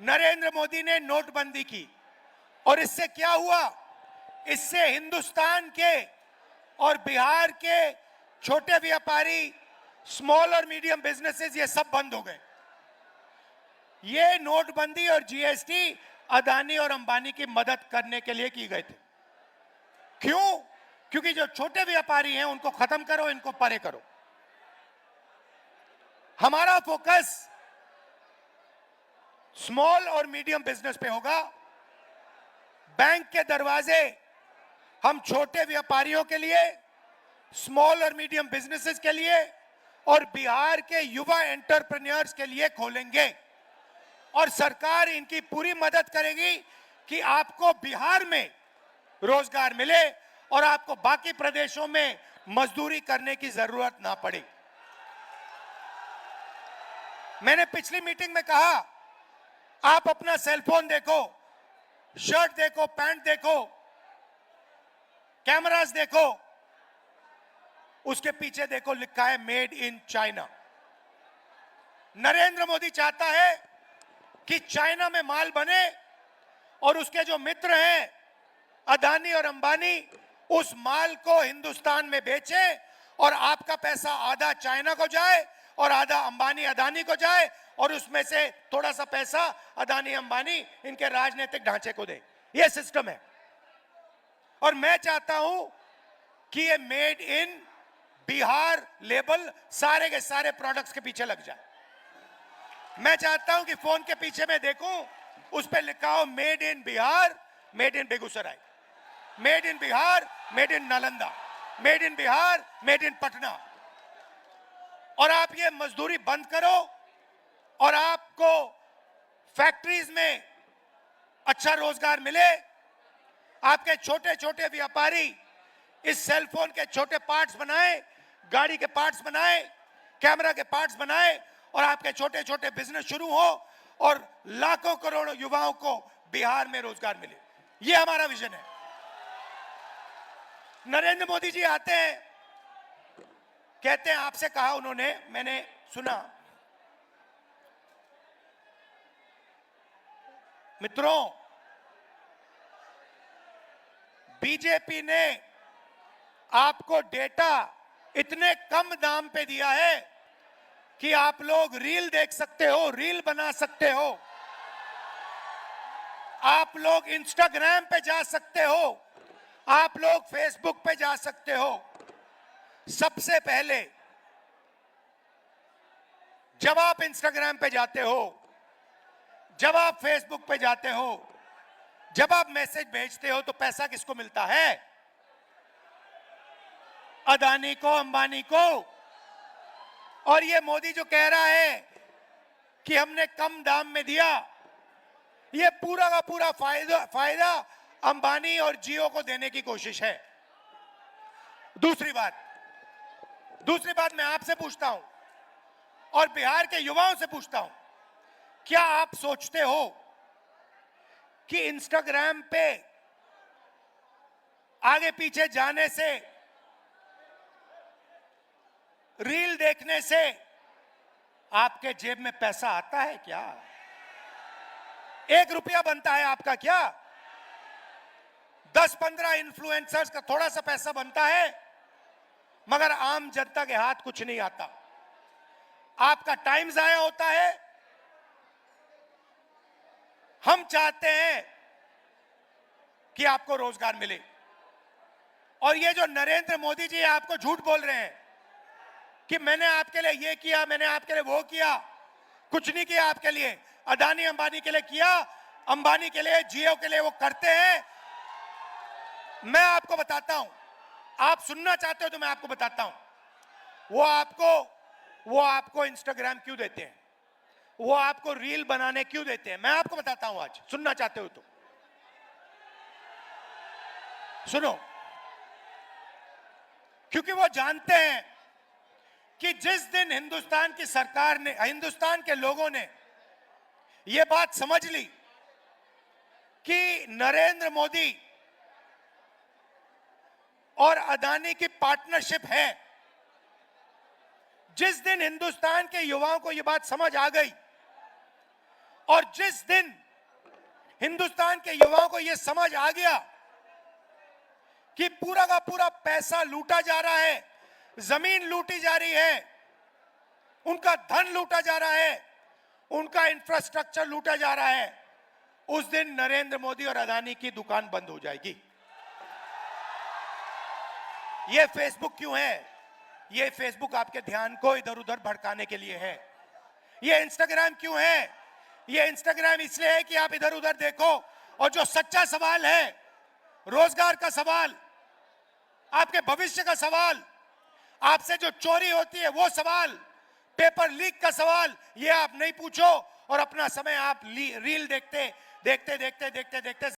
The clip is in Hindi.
नरेंद्र मोदी ने नोटबंदी की और इससे क्या हुआ? इससे हिंदुस्तान के और बिहार के छोटे व्यापारी, स्मॉल और मीडियम बिजनेसेस, ये सब बंद हो गए। ये नोटबंदी और जीएसटी अदानी और अंबानी की मदद करने के लिए की गए थे। क्यों? क्योंकि जो छोटे व्यापारी हैं उनको खत्म करो, इनको परे करो। हमारा फोकस स्मॉल और मीडियम बिजनेस पे होगा। बैंक के दरवाजे हम छोटे व्यापारियों के लिए, स्मॉल और मीडियम बिजनेसेस के लिए और बिहार के युवा एंटरप्रेन्योर्स के लिए खोलेंगे और सरकार इनकी पूरी मदद करेगी कि आपको बिहार में रोजगार मिले और आपको बाकी प्रदेशों में मजदूरी करने की जरूरत ना पड़े। मैंने पिछली मीटिंग में कहा, आप अपना सेलफोन देखो, शर्ट देखो, पैंट देखो, कैमरास देखो, उसके पीछे देखो लिखा है made in China. Narendra Modi चाहता है कि चाइना में माल बने और उसके जो मित्र हैं अदानी और अंबानी उस माल को हिंदुस्तान में बेचे और आपका पैसा आधा चाइना को जाए और आधा अंबानी अदानी को जाए और उसमें से थोड़ा सा पैसा अदानी अंबानी इनके राजनीतिक ढांचे को दे। यह सिस्टम है और मैं चाहता हूं कि ये मेड इन बिहार लेबल सारे के सारे प्रोडक्ट्स के पीछे लग जाए। मैं चाहता हूं कि फोन के पीछे मैं देखूं, उस पर लिखा हो made in Bihar, made in Begusarai, made in Bihar, made in Nalanda, made in Bihar, made in Patna. और आप ये मजदूरी बंद करो और आपको फैक्ट्रीज में अच्छा रोजगार मिले। आपके छोटे छोटे व्यापारी इस सेलफोन के छोटे पार्ट्स बनाए, गाड़ी के पार्ट्स बनाए, कैमरा के पार्ट्स बनाए और आपके छोटे छोटे बिजनेस शुरू हो और लाखों करोड़ों युवाओं को बिहार में रोजगार मिले। यह हमारा विजन है। नरेंद्र मोदी जी आते हैं, कहते हैं, आपसे कहा उन्होंने, मैंने सुना, मित्रों बीजेपी ने आपको डेटा इतने कम दाम पे दिया है कि आप लोग रील देख सकते हो, रील बना सकते हो, आप लोग इंस्टाग्राम पे जा सकते हो, आप लोग फेसबुक पे जा सकते हो। सबसे पहले जब आप इंस्टाग्राम पे जाते हो, जब आप फेसबुक पे जाते हो, जब आप मैसेज भेजते हो तो पैसा किसको मिलता है? अदानी को, अंबानी को। और ये मोदी जो कह रहा है कि हमने कम दाम में दिया, ये पूरा का पूरा फायदा अंबानी और जियो को देने की कोशिश है। दूसरी बात मैं आपसे पूछता हूं और बिहार के युवाओं से पूछता हूं, क्या आप सोचते हो कि इंस्टाग्राम पे आगे पीछे जाने से, रील देखने से आपके जेब में पैसा आता है क्या? 1 रुपया बनता है आपका क्या? 10-15 इन्फ्लुएंसर्स का थोड़ा सा पैसा बनता है, मगर आम जनता के हाथ कुछ नहीं आता। आपका टाइम जाया होता है। हम चाहते हैं कि आपको रोजगार मिले। और ये जो नरेंद्र मोदी जी आपको झूठ बोल रहे हैं कि मैंने आपके लिए ये किया, मैंने आपके लिए वो किया, कुछ नहीं किया आपके लिए। अदानी अंबानी के लिए किया, अंबानी के लिए, जियो के लिए वो करते हैं। मैं आपको बताता हूं, आप सुनना चाहते हो तो मैं आपको बताता हूं। वो आपको इंस्टाग्राम क्यों देते हैं, वो आपको रील बनाने क्यों देते हैं, मैं आपको बताता हूं। आज सुनना चाहते हो तो सुनो। क्योंकि वो जानते हैं कि जिस दिन हिंदुस्तान की सरकार ने, हिंदुस्तान के लोगों ने यह बात समझ ली कि नरेंद्र मोदी और अदानी की पार्टनरशिप है, जिस दिन हिंदुस्तान के युवाओं को यह बात समझ आ गई और जिस दिन हिंदुस्तान के युवाओं को यह समझ आ गया कि पूरा का पूरा पैसा लूटा जा रहा है, जमीन लूटी जा रही है, उनका धन लूटा जा रहा है, उनका इंफ्रास्ट्रक्चर लूटा जा रहा है, उस दिन नरेंद्र मोदी और अदानी की दुकान बंद हो जाएगी। यह फेसबुक क्यों है? यह फेसबुक आपके ध्यान को इधर उधर भड़काने के लिए है। यह इंस्टाग्राम क्यों है? यह इंस्टाग्राम इसलिए है कि आप इधर उधर देखो और जो सच्चा सवाल है, रोजगार का सवाल, आपके भविष्य का सवाल, आपसे जो चोरी होती है वो सवाल, पेपर लीक का सवाल, ये आप नहीं पूछो और अपना समय आप रील देखते देखते देखते देखते देखते